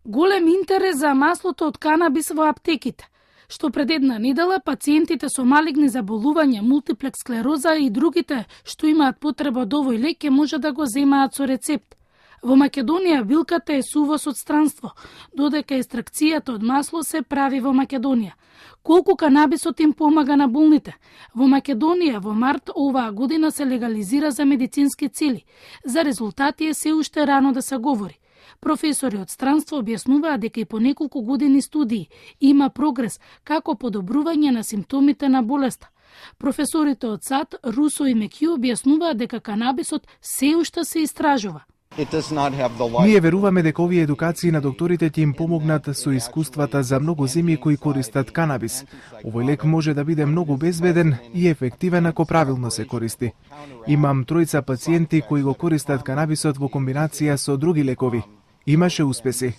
Голем интерес за маслото од канабис во аптеките, што пред една недела пациентите со малигни заболувања, мултиплекс склероза и другите што имаат потреба од овој лек ќе може да го земаат со рецепт. Во Македонија билката е с увоз од странство, додека екстракцијата од масло се прави во Македонија. Колку канабисот им помага на болните? Во Македонија во март оваа година се легализира за медицински цели. За резултати е се уште рано да се говори. Професори од странство објаснуваат дека и по неколку години студии има прогрес како подобрување на симптомите на болеста. Професорите од САД, Русо и Мекју објаснуваат дека канабисот се уште се истражува. Ние веруваме дека овие едукации на докторите ќе им помогнат со искуствата за многу земји кои користат канабис. Овој лек може да биде многу безбеден и ефективен ако правилно се користи. Имам 3 пациенти кои го користат канабисот во комбинација со други лекови. Имаше успеси.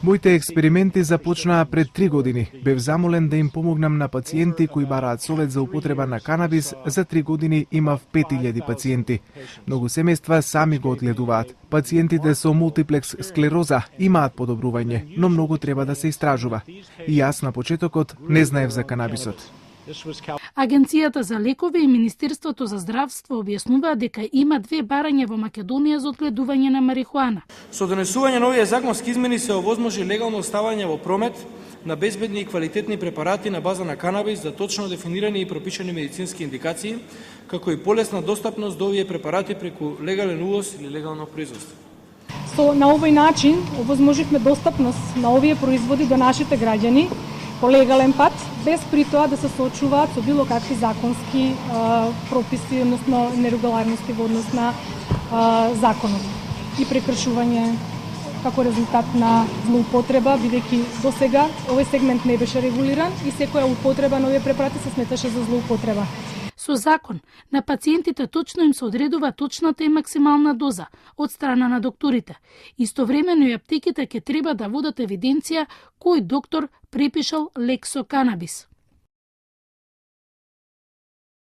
Моите експерименти започнаа пред 3 години. Бев замолен да им помогнам на пациенти кои бараат совет за употреба на канабис. За 3 години имав 5000 пациенти. Многу семејства сами го одгледуваат. Пациентите со мултиплекс склероза имаат подобрување, но многу треба да се истражува. И јас на почетокот не знаев за канабисот. Агенцијата за лекови и Министерството за здравство објаснуваат дека има 2 барања во Македонија за одгледување на марихуана. Со донесување на овие законски измени се овозможи легално ставање во промет на безбедни и квалитетни препарати на база на канабис за точно дефинирани и пропишани медицински индикации, како и полесна достапност до овие препарати преку легален увоз или легално производство. На овој начин овозможивме достапност на овие производи до нашите граѓани по легален пат, без при тоа да се соочуваат со било какви законски прописи, односно нерегуларности во однос на законот и прекршување како резултат на злоупотреба, бидејќи досега овој сегмент не беше регулиран и секоја употреба на овие препарати се сметаше за злоупотреба. Со закон, на пациентите точно им се одредува точната и максимална доза од страна на докторите. Истовремено и аптеките ќе треба да водат евиденција кој доктор препишал лек со канабис.